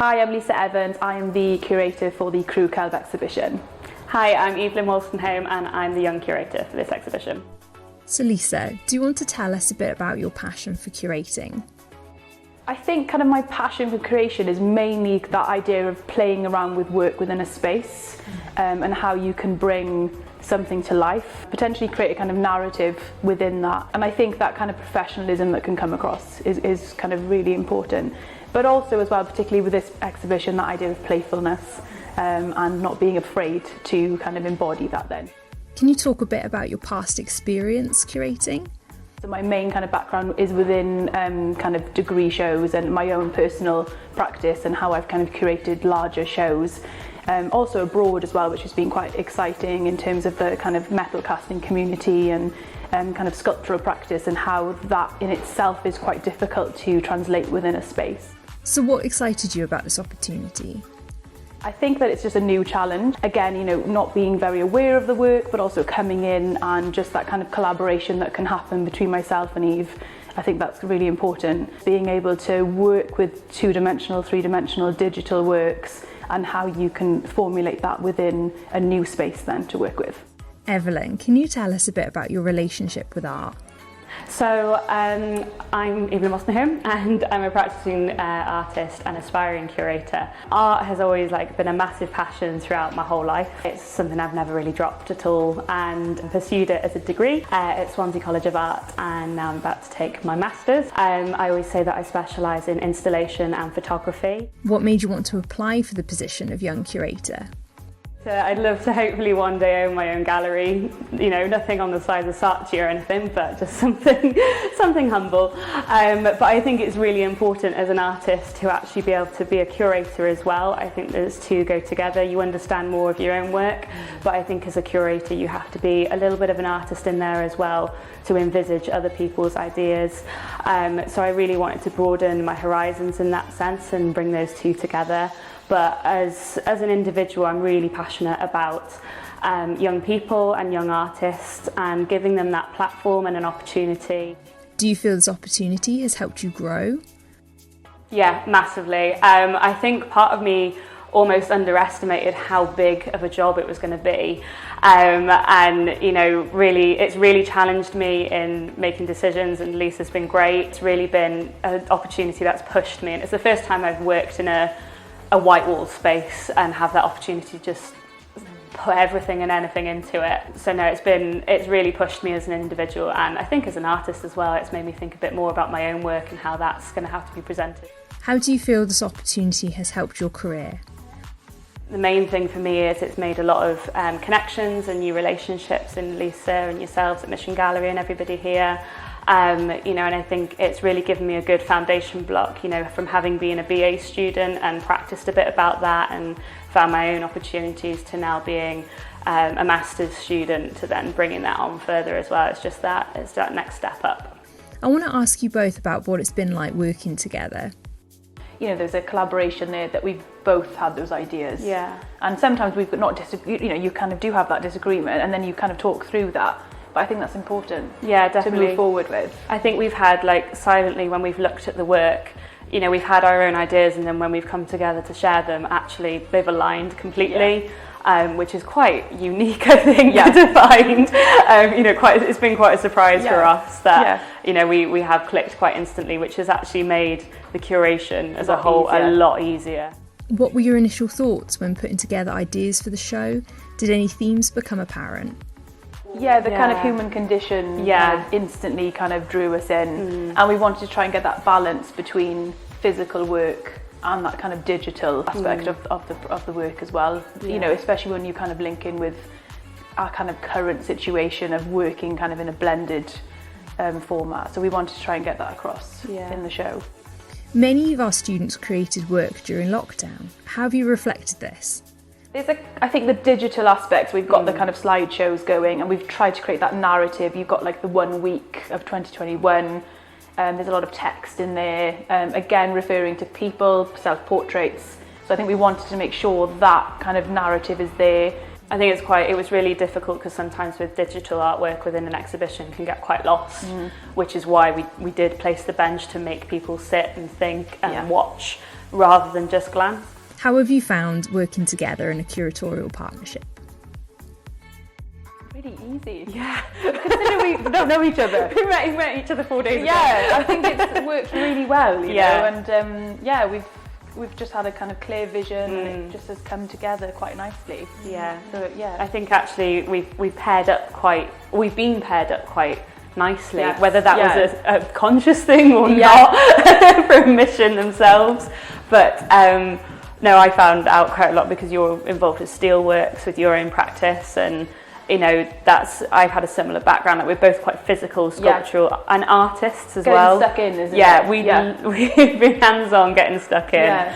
Hi, I'm Lisa Evans. I am the curator for the Criw Celf exhibition. Hi, I'm Evelyn Wolstenholme and I'm the young curator for this exhibition. So Lisa, do you want to tell us a bit about your passion for curating? I think kind of my passion for creation is mainly that idea of playing around with work within a space and how you can bring something to life, potentially create a kind of narrative within that. And I think that kind of professionalism that can come across is kind of really important. But also as well, particularly with this exhibition, that idea of playfulness and not being afraid to kind of embody that then. Can you talk a bit about your past experience curating? So my main kind of background is within kind of degree shows and my own personal practice and how I've kind of curated larger shows. Also abroad as well, which has been quite exciting in terms of the kind of metal casting community and kind of sculptural practice and how that in itself is quite difficult to translate within a space. So what excited you about this opportunity? I think that it's just a new challenge. Again, you know, not being very aware of the work, but also coming in and just that kind of collaboration that can happen between myself and Eve. I think that's really important. Being able to work with two-dimensional, three-dimensional digital works and how you can formulate that within a new space then to work with. Evelyn, can you tell us a bit about your relationship with art? So I'm Evelyn Wolstenholme and I'm a practicing artist and aspiring curator. Art has always been a massive passion throughout my whole life. It's something I've never really dropped at all and pursued it as a degree at Swansea College of Art, and now I'm about to take my master's. I always say that I specialise in installation and photography. What made you want to apply for the position of young curator? So I'd love to hopefully one day own my own gallery, you know, nothing on the size of Saatchi or anything, but just something humble. But I think it's really important as an artist to actually be able to be a curator as well. I think those two go together. You understand more of your own work, but I think as a curator you have to be a little bit of an artist in there as well to envisage other people's ideas. So I really wanted to broaden my horizons in that sense and bring those two together. But as an individual, I'm really passionate about young people and young artists and giving them that platform and an opportunity. Do you feel this opportunity has helped you grow? Yeah, massively. I think part of me almost underestimated how big of a job it was going to be. And, you know, it's really challenged me in making decisions, and Lisa's been great. It's really been an opportunity that's pushed me. And it's the first time I've worked in a white wall space and have that opportunity to just put everything and anything into it. So no, it's really pushed me as an individual, and I think as an artist as well, it's made me think a bit more about my own work and how that's going to have to be presented. How do you feel this opportunity has helped your career? The main thing for me is it's made a lot of connections and new relationships in Lisa and yourselves at Mission Gallery and everybody here. You know, and I think it's really given me a good foundation block, you know, from having been a BA student and practiced a bit about that and found my own opportunities to now being a master's student to then bringing that on further as well. It's that next step up. I want to ask you both about what it's been like working together. You know, there's a collaboration there that we've both had those ideas. Yeah. And sometimes we've not you know, you kind of do have that disagreement and then you kind of talk through that. But I think that's important. Yeah, definitely. To move forward with. I think we've had silently when we've looked at the work, you know, we've had our own ideas, and then when we've come together to share them, actually they've aligned completely. Yeah. Which is quite unique, I think, to find. You know, it's been quite a surprise for us that you know we have clicked quite instantly, which has actually made the curation as a whole a lot easier. What were your initial thoughts when putting together ideas for the show? Did any themes become apparent? Yeah, the kind of human condition instantly kind of drew us in, and we wanted to try and get that balance between physical work and that kind of digital aspect of the work as well. You know, especially when you kind of link in with our kind of current situation of working kind of in a blended format. So we wanted to try and get that across in the show. Many of our students created work during lockdown. How have you reflected this? I think the digital aspects, we've got the kind of slideshows going and we've tried to create that narrative. You've got the 1 week of 2021, there's a lot of text in there, again referring to people, self-portraits. So I think we wanted to make sure that kind of narrative is there. I think it was really difficult because sometimes with digital artwork within an exhibition can get quite lost, which is why we did place the bench to make people sit and think and watch rather than just glance. How have you found working together in a curatorial partnership? Really easy. Yeah. Considering we don't know each other. we met each other 4 days ago. Yeah, I think it's worked really well, you Yeah. know, and we've just had a kind of clear vision and it just has come together quite nicely. Yeah. So yeah. I think actually we've been paired up quite nicely, Yes. whether that Yeah. was a conscious thing or not from Mission themselves. But no, I found out quite a lot because you're involved with steelworks with your own practice, and you know I've had a similar background, that we're both quite physical, sculptural and artists as well. Getting stuck in, isn't it? We've been hands-on getting stuck in. Yeah.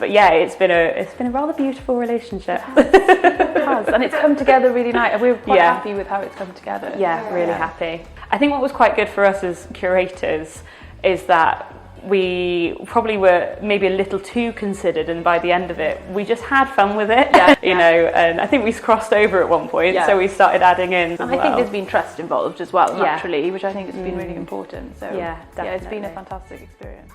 But yeah, it's been a rather beautiful relationship. It has, and it's come together really nice. We're quite happy with how it's come together. Yeah, really happy. I think what was quite good for us as curators is that we probably were maybe a little too considered, and by the end of it we just had fun with it, you know, and I think we crossed over at one point, so we started adding in as I think there's been trust involved as well, naturally, which I think has been really important. So yeah, it's been a fantastic experience.